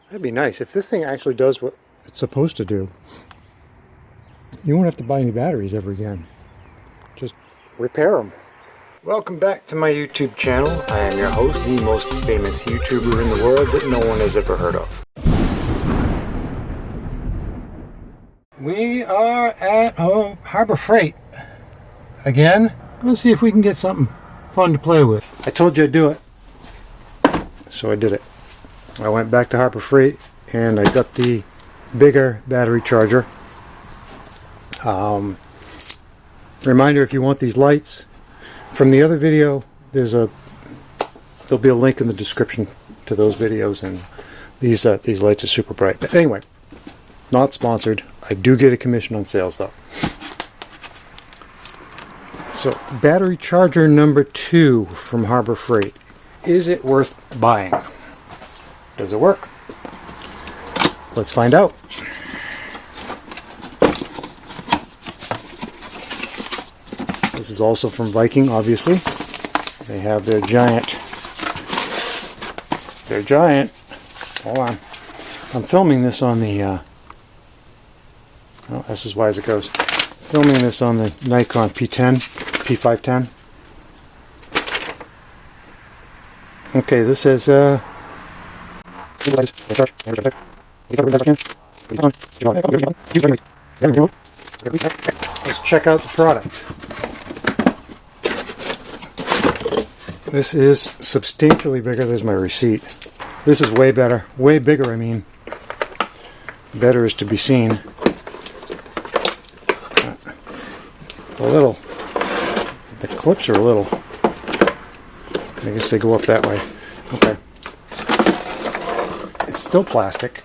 That'd be nice. If this thing actually does what it's supposed to do, you won't have to buy any batteries ever again. Just repair them. Welcome back to my YouTube channel. I am your host, the most famous YouTuber in the world that no one has ever heard of. We are at Harbor Freight again. Let's see if we can get something fun to play with. I told you I'd do it, so I did it. I went back to Harbor Freight and I got the bigger battery charger. Reminder, if you want these lights from the other video, there'll be a link in the description to those videos, and these lights are super bright. But anyway, not sponsored. I do get a commission on sales though. So, battery charger number 2 from Harbor Freight. Is it worth buying? Does it work? Let's find out. This is also from Viking, obviously. They have their giant. Hold on. I'm filming this on the. Oh, that's as wide as it goes. Filming this on the Nikon P510. Okay, this says. Let's check out the product. This is substantially bigger. There's my receipt. This is way better. Way bigger, I mean. Better is to be seen. The clips are a little. I guess they go up that way. Okay. It's still plastic.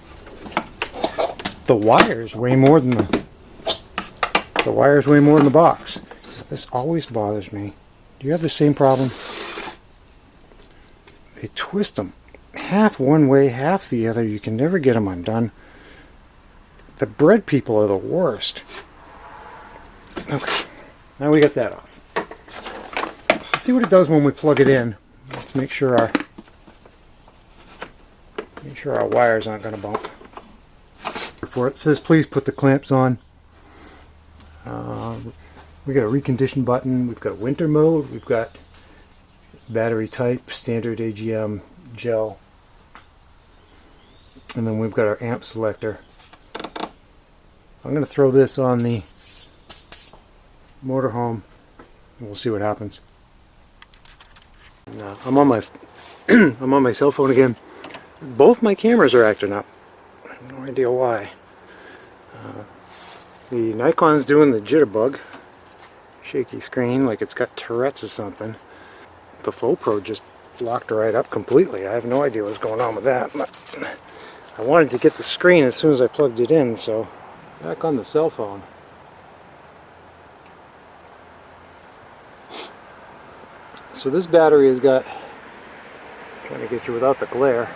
The wires weigh more than the box. This always bothers me. Do you have the same problem? They twist them half one way, half the other. You can never get them undone. The bread people are the worst. Okay, now we got that off. Let's see what it does when we plug it in. Let's make sure our wires aren't going to bump. Before it says please put the clamps on. We got a recondition button. We've got winter mode. We've got battery type, standard AGM gel, and then we've got our amp selector. I'm going to throw this on the motorhome and we'll see what happens. Now, I'm on my I'm on my cell phone again. Both my cameras are acting up. I have no idea why. The Nikon's doing the jitterbug, shaky screen like it's got Tourette's or something. The FoPro just locked right up completely. I have no idea what's going on with that. But I wanted to get the screen as soon as I plugged it in, so back on the cell phone. So this battery has got, trying to get you without the glare,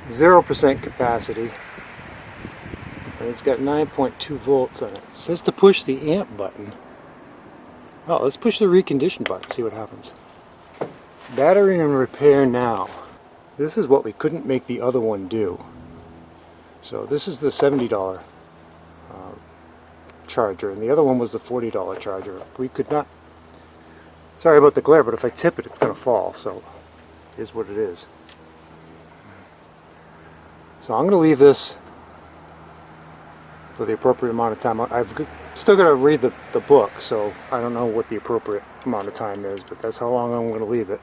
0% capacity, and it's got 9.2 volts on it. It says to push the amp button. Oh, let's push the recondition button, see what happens. Battery and repair now. This is what we couldn't make the other one do. So this is the $70 charger, and the other one was the $40 charger. We could not. Sorry about the glare, but if I tip it, it's going to fall. So it is what it is. So I'm going to leave this for the appropriate amount of time. I've still got to read the book, so I don't know what the appropriate amount of time is, but that's how long I'm going to leave it.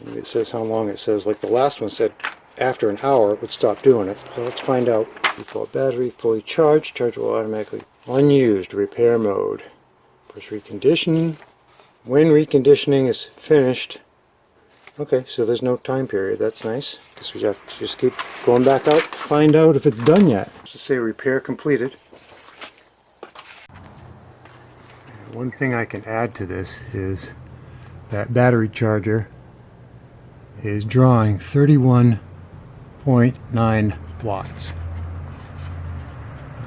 And it says how long it says. Like the last one said, after an hour it would stop doing it. So let's find out. Default battery fully charged. Charge will automatically. Unused. Repair mode. Push reconditioning. When reconditioning is finished. Okay, so there's no time period. That's nice. Guess we have to just keep going back out to find out if it's done yet. Just say repair completed. One thing I can add to this is that battery charger is drawing 31.9 watts.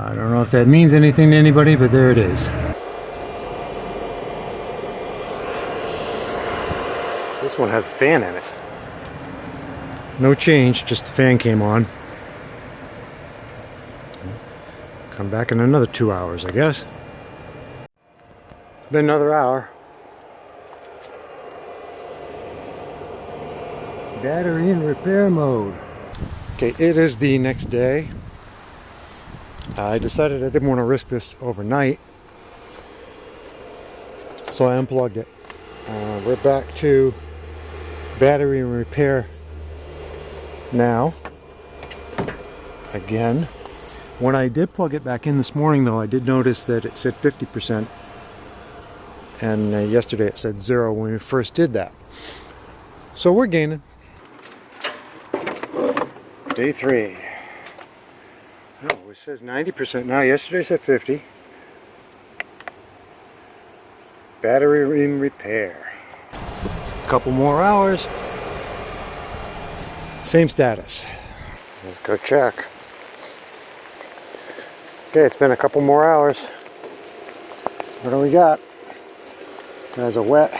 I don't know if that means anything to anybody, but there it is. This one has a fan in it. No change, just the fan came on. Come back in another 2 hours, I guess. It's been another hour. Battery in repair mode. Okay, it is the next day. I decided I didn't want to risk this overnight, so I unplugged it. We're back to battery in repair now. Again. When I did plug it back in this morning, though, I did notice that it said 50%. And yesterday it said 0 when we first did that. So we're gaining. Day 3. Oh, it says 90% now. Yesterday said 50. Battery in repair. A couple more hours. Same status. Let's go check. Okay, it's been a couple more hours. What do we got? It has a wet.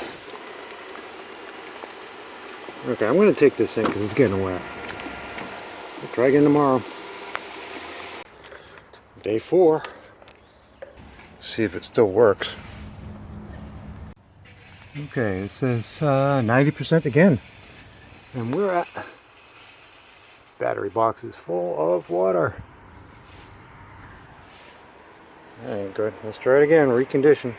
Okay, I'm going to take this in because it's getting wet. We'll try again tomorrow. Day 4. See if it still works. Okay, it says 90% again. And we're at battery boxes full of water. That ain't good. Let's try it again. Recondition.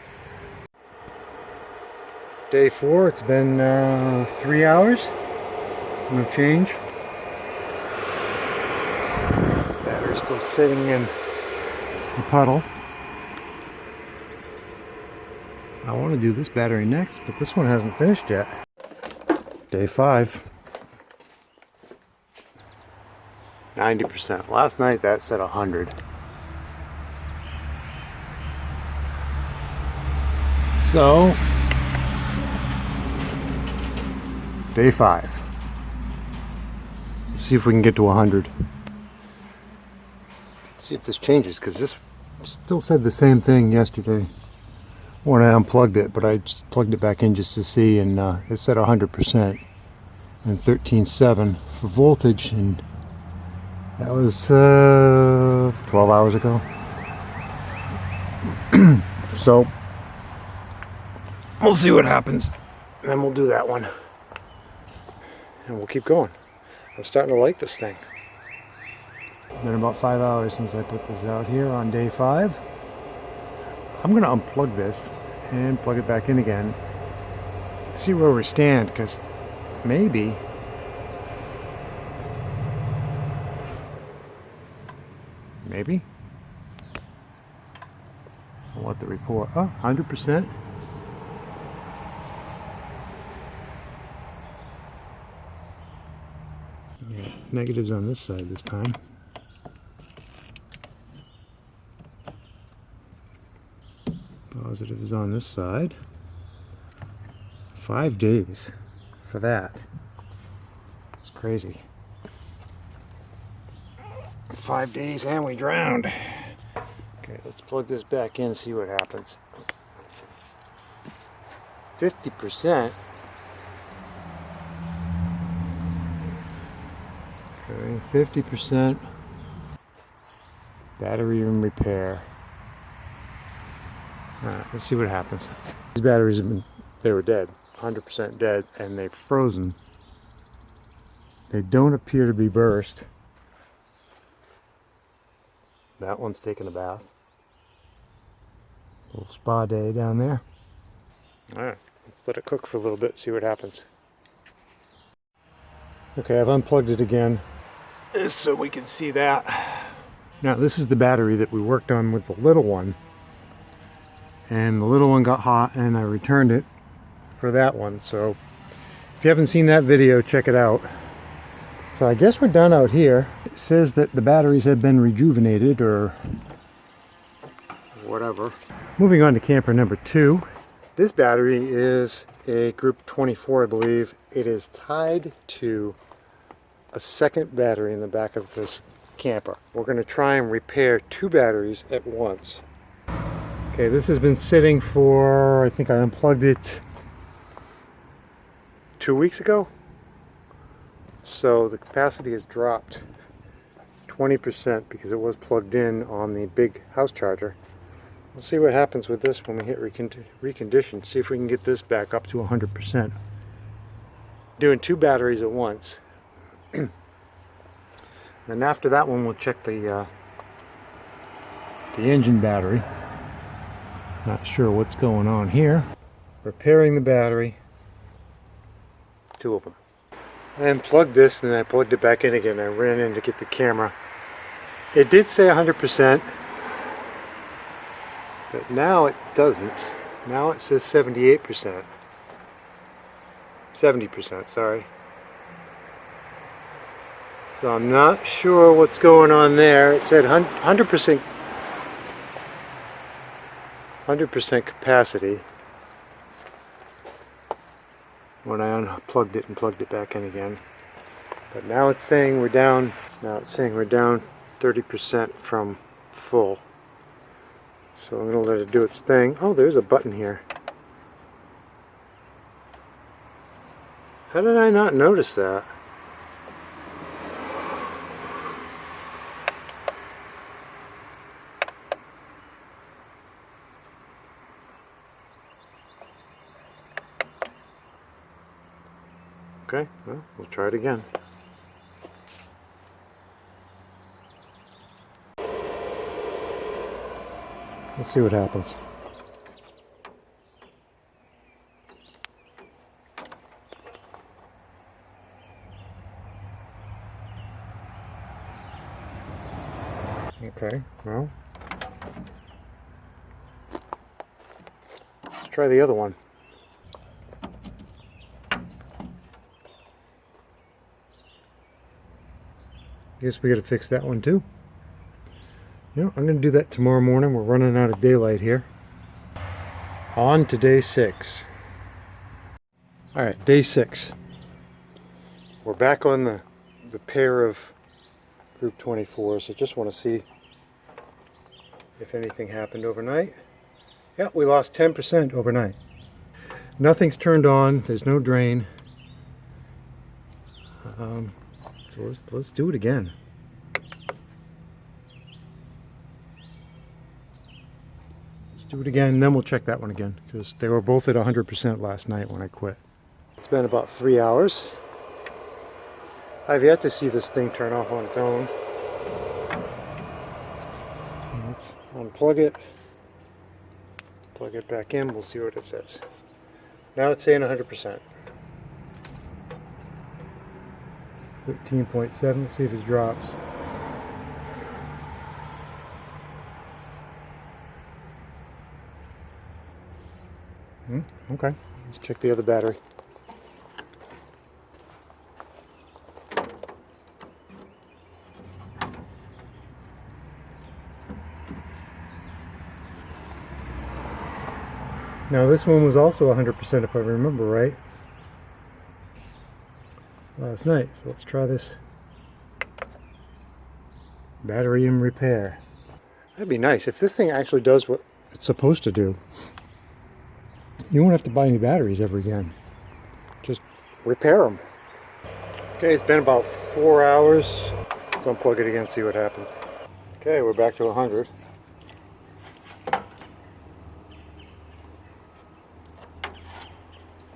Day 4. It's been 3 hours. No change. Battery's still sitting in the puddle. I want to do this battery next, but this one hasn't finished yet. Day 5. 90%. Last night that said 100. So, day 5. Let's see if we can get to 100. See if this changes, because this still said the same thing yesterday when I unplugged it, but I just plugged it back in just to see, and it said 100% and 13.7 for voltage, and that was 12 hours ago. So we'll see what happens, and then we'll do that one, and we'll keep going. I'm starting to like this thing. Been about 5 hours since I put this out here on day 5. I'm going to unplug this and plug it back in again. See where we stand, because maybe I want the report. Oh, 100%. Yeah, negatives on this side this time. Positive is on this side. 5 days for that. It's crazy. 5 days and we drowned. Okay, let's plug this back in and see what happens. 50%. Okay, 50%. Battery in repair. Alright, let's see what happens. These batteries have been, they were dead. 100% dead, and they've frozen. They don't appear to be burst. That one's taking a bath. Little spa day down there. Alright, let's let it cook for a little bit, see what happens. Okay, I've unplugged it again, just so we can see that. Now, this is the battery that we worked on with the little one. And the little one got hot, and I returned it for that one. So if you haven't seen that video, check it out. So I guess we're done out here. It says that the batteries have been rejuvenated or whatever. Moving on to camper number 2. This battery is a group 24, I believe. It is tied to a second battery in the back of this camper. We're going to try and repair 2 batteries at once. Okay, this has been sitting for, I think I unplugged it 2 weeks ago. So the capacity has dropped 20% because it was plugged in on the big house charger. We'll see what happens with this when we hit recondition. See if we can get this back up to 100%. Doing 2 batteries at once. Then after that one, we'll check the engine battery. Not sure what's going on here. Repairing the battery. 2 of them. I unplugged this and then I plugged it back in again. I ran in to get the camera. It did say 100%, but now it doesn't. Now it says 78%. 70%, sorry. So I'm not sure what's going on there. It said 100% capacity when I unplugged it and plugged it back in again. But now it's saying we're down. Now it's saying we're down 30% from full. So I'm going to let it do its thing. Oh, there's a button here. How did I not notice that? Okay, well, we'll try it again. Let's see what happens. Okay, well, let's try the other one. Guess we gotta fix that one too. You know, I'm gonna do that tomorrow morning. We're running out of daylight here. On to day 6. Alright, day 6. We're back on the pair of Group 24s. I just want to see if anything happened overnight. Yeah, we lost 10% overnight. Nothing's turned on. There's no drain. So let's do it again. Let's do it again, and then we'll check that one again, because they were both at 100% last night when I quit. It's been about 3 hours. I've yet to see this thing turn off on its own. Let's unplug it. Plug it back in. We'll see what it says. Now it's saying 100%. 13.7. Let's see if it drops. Okay. Let's check the other battery. Now this one was also 100% if I remember right last night. So let's try this. Battery in repair. That'd be nice if this thing actually does what it's supposed to do. You won't have to buy any batteries ever again. Just repair them. Okay, it's been about 4 hours. Let's unplug it again and see what happens. Okay, we're back to 100.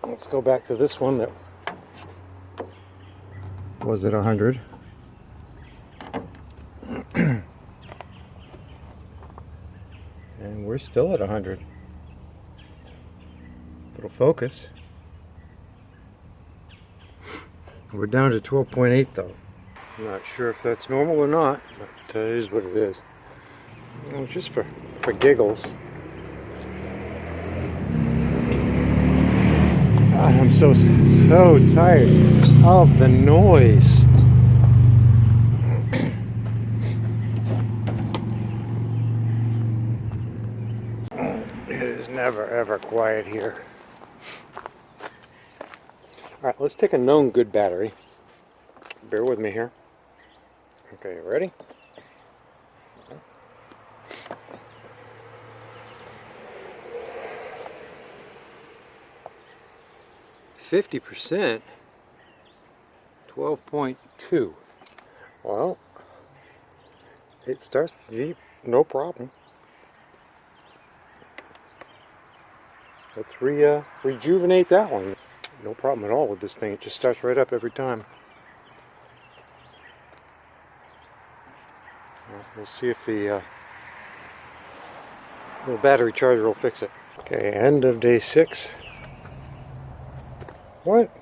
Let's go back to this one that was at 100. And we're still at 100. If it'll focus. We're down to 12.8 though. I'm not sure if that's normal or not, but it is what it is. Well, just for giggles. I'm so tired of the noise. It is never ever quiet here. Alright, let's take a known good battery. Bear with me here. Okay, ready? 50%? 12.2. Well, it starts the Jeep, no problem. Let's rejuvenate that one. No problem at all with this thing. It just starts right up every time. Well, we'll see if the little battery charger will fix it. Okay, end of day 6. What?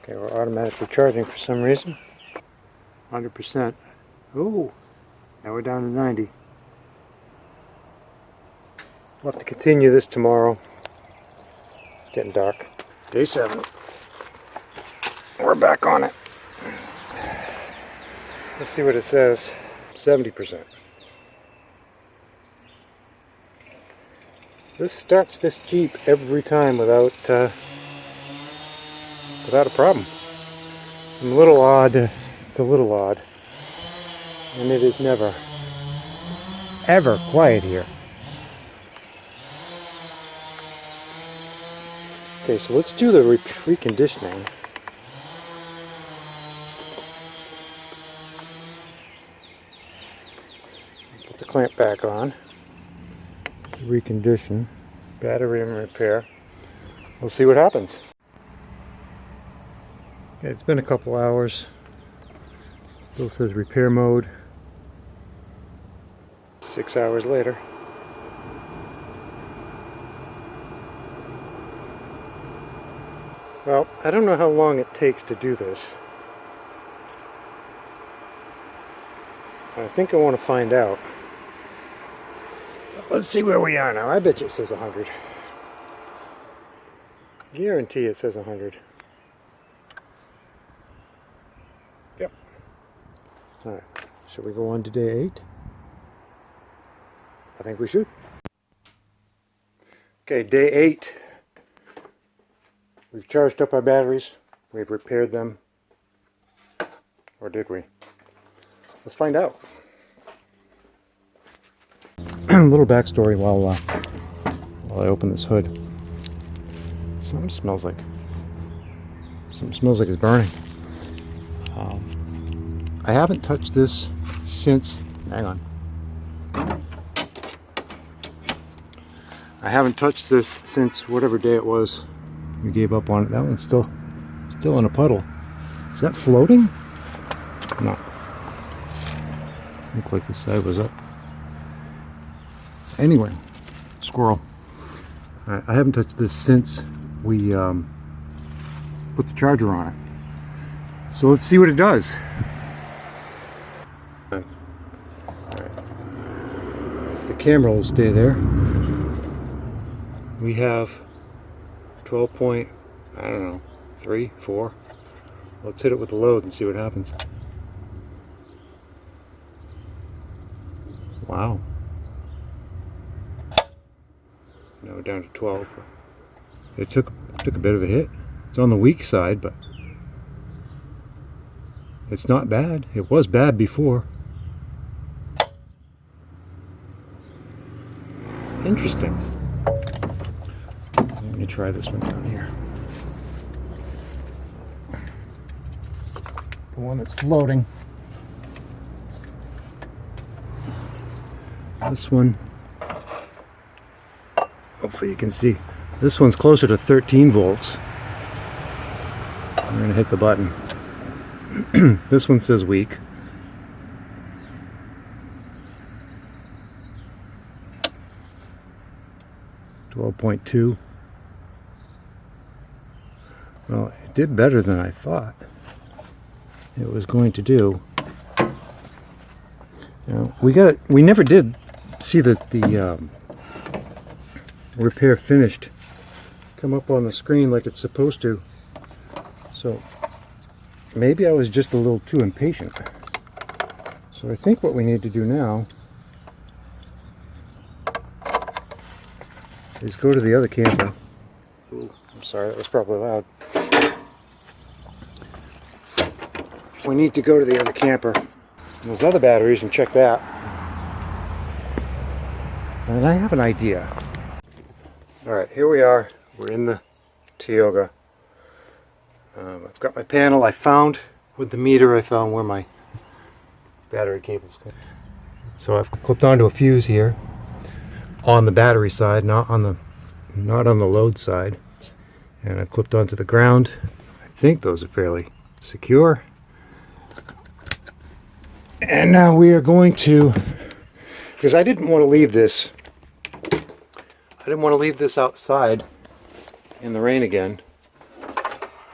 Okay, we're automatically charging for some reason. 100%. Ooh, now we're down to 90. We'll have to continue this tomorrow. It's getting dark. Day 7. We're back on it. Let's see what it says. 70%. This starts this Jeep every time without a problem. It's a little odd. It's a little odd. And it is never, ever quiet here. Okay, so let's do the reconditioning. Put the clamp back on. Recondition. Battery and repair. We'll see what happens. Okay, it's been a couple hours. Still says repair mode. 6 hours later. Well, I don't know how long it takes to do this. I think I want to find out. Let's see where we are now. I bet you it says 100. Guarantee it says 100. Yep. Alright, should we go on to day 8? I think we should. Okay, day 8. We've charged up our batteries. We've repaired them. Or did we? Let's find out. A little backstory while I open this hood. Something smells like it's burning. I haven't touched this since. Hang on. I haven't touched this since whatever day it was we gave up on it. That one's still in a puddle. Is that floating? No. Looked like the side was up. Anyway, squirrel. Alright, I haven't touched this since we put the charger on it. So let's see what it does. Alright. If the camera will stay there, we have 12 point, I don't know, 3, 4. Let's hit it with the load and see what happens. Wow. Now we're down to 12. It took a bit of a hit. It's on the weak side, but it's not bad. It was bad before. Interesting. Let me try this one down here. The one that's floating. This one, hopefully you can see, this one's closer to 13 volts. I'm going to hit the button. This one says weak. .2. Well, it did better than I thought it was going to do. You know, we never did see the repair finished come up on the screen like it's supposed to. So maybe I was just a little too impatient. So I think what we need to do now is go to the other camper. Ooh, I'm sorry, that was probably loud. We need to go to the other camper and those other batteries and check that. And I have an idea. Alright, here we are. We're in the Tioga. I've got my panel. I found with the meter, I found where my battery cables go. So I've clipped onto a fuse here on the battery side, not on the load side. And I've clipped onto the ground. I think those are fairly secure. And now we are going to, because I didn't want to leave this outside in the rain again.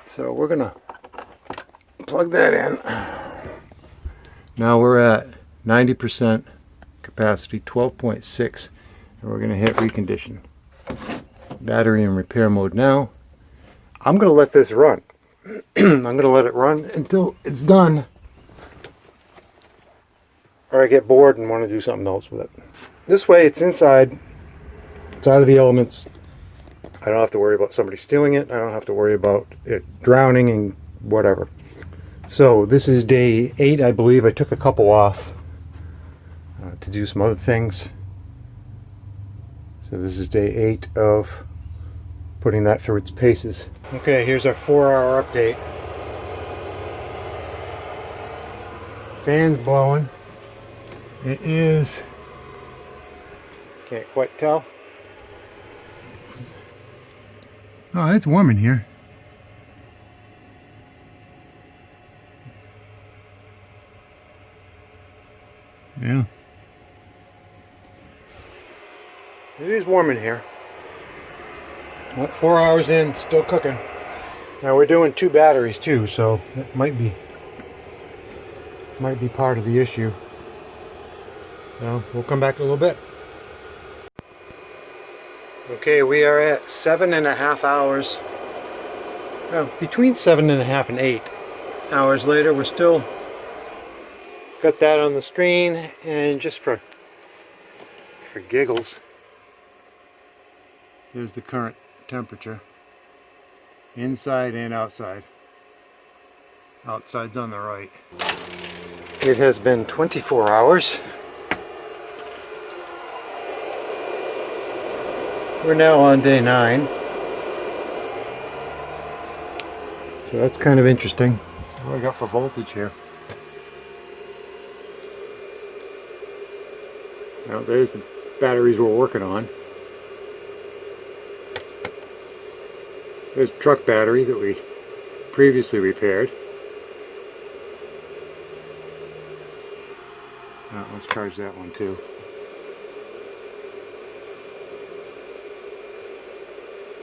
So we're gonna plug that in. Now we're at 90% capacity, 12.6, and we're gonna hit recondition. Battery in repair mode now. I'm gonna let this run. I'm gonna let it run until it's done, or I get bored and want to do something else with it. This way it's inside. It's out of the elements. I don't have to worry about somebody stealing it. I don't have to worry about it drowning and whatever. So this is day 8, I believe. I took a couple off to do some other things. So this is day 8 of putting that through its paces. Okay, here's our 4-hour update. Fan's blowing. It is, can't quite tell. Oh, it's warm in here. Yeah. It is warm in here. 4 hours in, still cooking. Now we're doing 2 batteries too, so it might be part of the issue. Well, we'll come back in a little bit. Okay, we are at 7.5 hours. Well, between 7.5 and 8 hours later, we're still got that on the screen, and just for giggles, here's the current temperature, inside and outside. Outside's on the right. It has been 24 hours. We're now on day 9. So that's kind of interesting. So what do I got for voltage here? Now there's the batteries we're working on. There's the truck battery that we previously repaired. Let's charge that one too.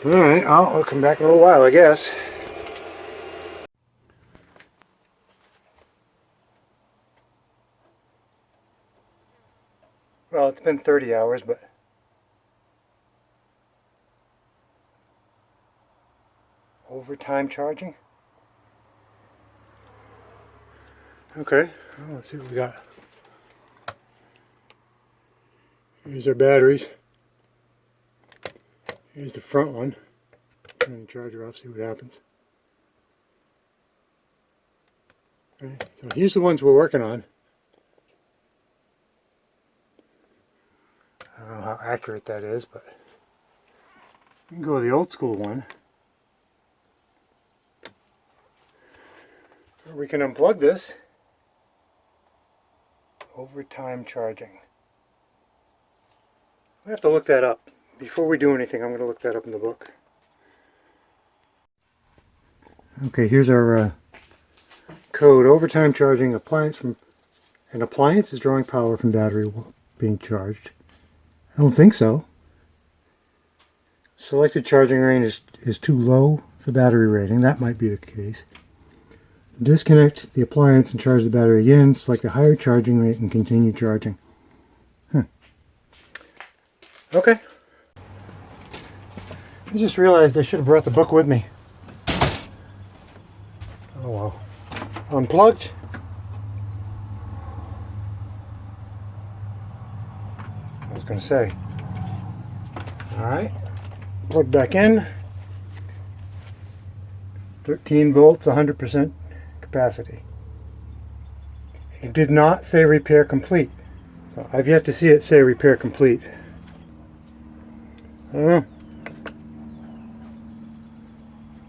Alright, I'll come back in a little while, I guess. Well, it's been 30 hours, but overtime charging? Okay, well, let's see what we got. Here's our batteries. Here's the front one. Turn the charger off, see what happens. Okay, so here's the ones we're working on. I don't know how accurate that is, but we can go with the old school one. Or we can unplug this. Overtime charging. We have to look that up. Before we do anything, I'm going to look that up in the book. Okay, here's our code. Overtime charging appliance from an appliance is drawing power from battery while being charged. I don't think so. Selected charging range is too low for battery rating. That might be the case. Disconnect the appliance and charge the battery again. Select a higher charging rate and continue charging. Okay. I just realized I should have brought the book with me. Oh well. Unplugged. I was going to say. Alright. Plug back in. 13 volts, 100% capacity. It did not say repair complete. So I've yet to see it say repair complete. I don't know.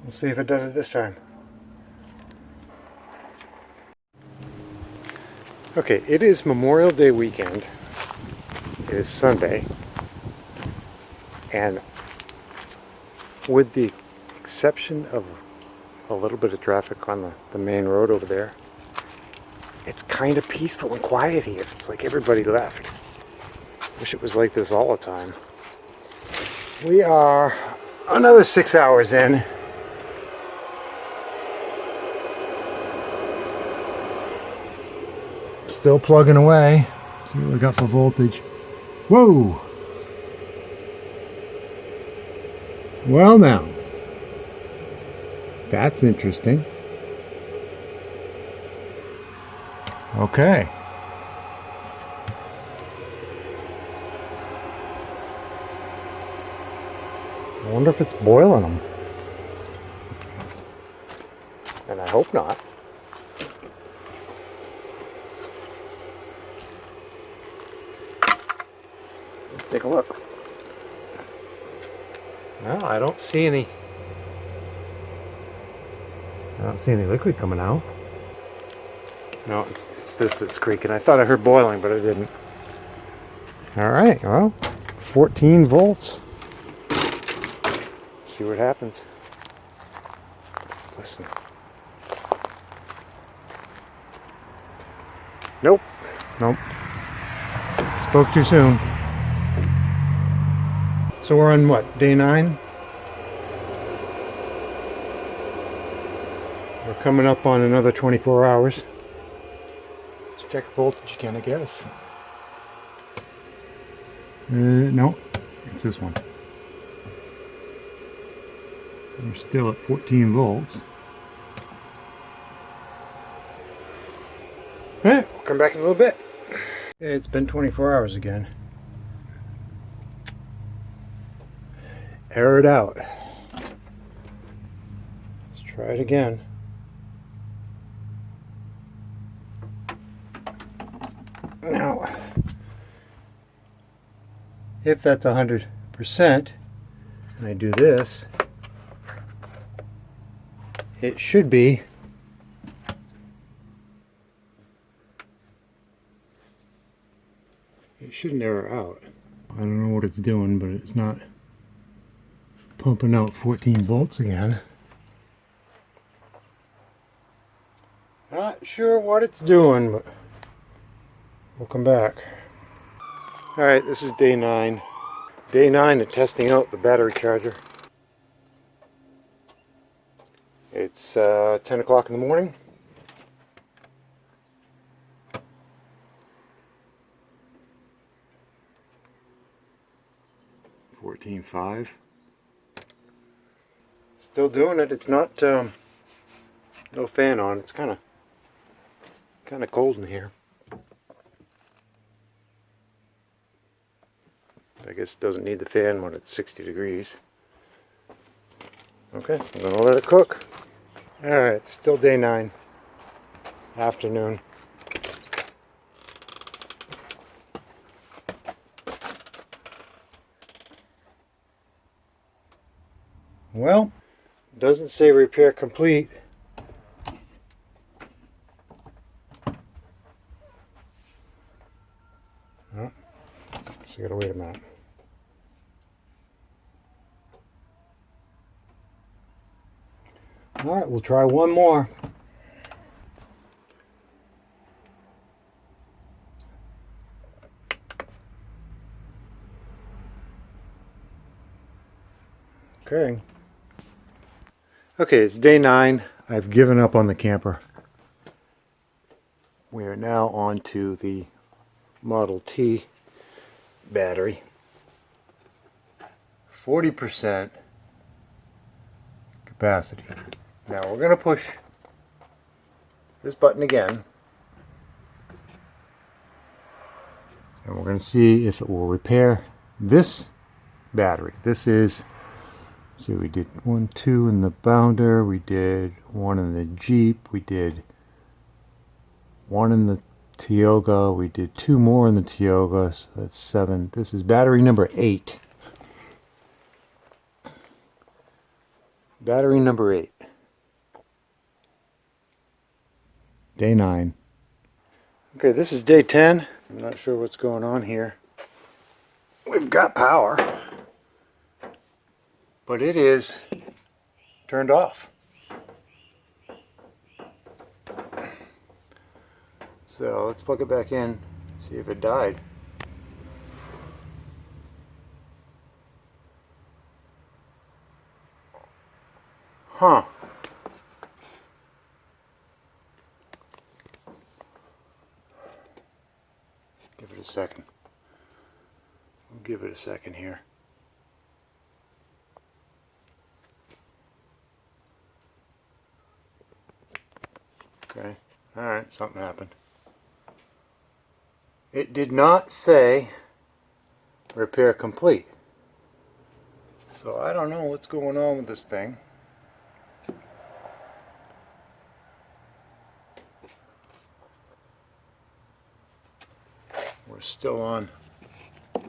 Let's see if it does it this time. Okay, it is Memorial Day weekend. It is Sunday. And with the exception of a little bit of traffic on the main road over there, it's kind of peaceful and quiet here. It's like everybody left. Wish it was like this all the time. We are another 6 hours in. Still plugging away. See what we got for voltage. Whoa! Well now, that's interesting. Okay. I wonder if it's boiling them. And I hope not. Let's take a look. No, I don't see any. I don't see any liquid coming out. No, it's this that's creaking. I thought I heard boiling, but I didn't. All right, well, 14 volts. See what happens. Listen. Nope. Nope. Spoke too soon. So we're on what, day 9? We're coming up on another 24 hours. Let's check the voltage again, I guess. No, it's this one. We're still at 14 volts. Alright, we'll come back in a little bit. It's been 24 hours again. Air it out. Let's try it again. Now, if that's 100%, and I do this, it should be it shouldn't air out. I don't know what it's doing, but it's not pumping out 14 volts again. Not sure what it's doing, but we'll come back. Alright, this is day 9. Day 9 of testing out the battery charger. It's 10 o'clock in the morning. $14.5. Still doing it. It's not no fan on. It's kind of cold in here. I guess it doesn't need the fan when it's 60 degrees. Okay, I'm gonna let it cook. Alright, still day 9. Afternoon. Well, doesn't say repair complete. Oh, so you gotta wait a minute. Alright, we'll try one more. Okay. Okay, it's day 9. I've given up on the camper. We are now on to the Model T battery. 40% capacity. Now we're going to push this button again. And we're going to see if it will repair this battery. This is, see, we did 1, 2 in the Bounder, we did 1 in the Jeep, we did 1 in the Tioga, we did 2 more in the Tioga, so that's 7. This is battery number 8. Battery number 8. Day 9. Okay, this is day 10. I'm not sure what's going on here. We've got power, but it is turned off. So let's plug it back in, see if it died. Huh. Give it a second. We'll give it a second here. Okay. Alright, something happened. It did not say repair complete. So I don't know what's going on with this thing. We're still on. I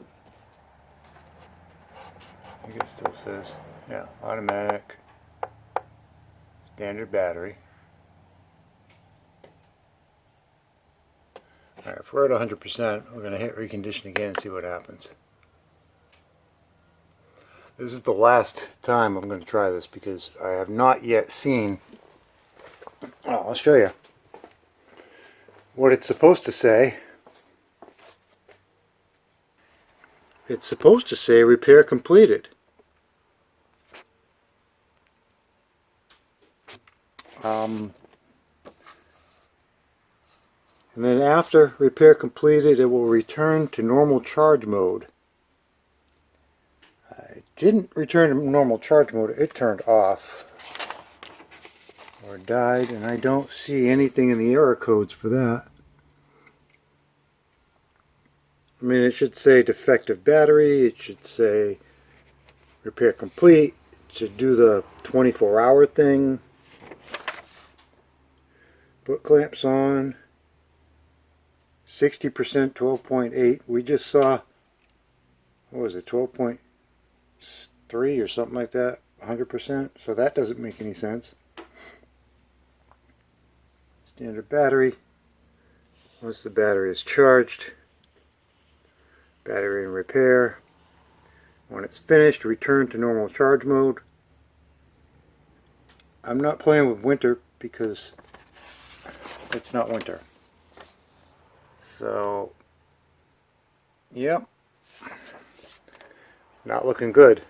think it still says, yeah, automatic, standard battery. Alright, if we're at 100%, we're going to hit recondition again and see what happens. This is the last time I'm going to try this because I have not yet seen, oh, I'll show you what it's supposed to say. It's supposed to say repair completed. And then after repair completed, it will return to normal charge mode. It didn't return to normal charge mode, it turned off or died, and I don't see anything in the error codes for that. I mean, it should say defective battery, it should say repair complete, it should do the 24-hour thing. Foot clamps on, 60%, 12.8. We just saw, what was it, 12.3 or something like that, 100%. So that doesn't make any sense. Standard battery. Once the battery is charged, battery in repair. When it's finished, return to normal charge mode. I'm not playing with winter because it's not winter. So, yep, not looking good.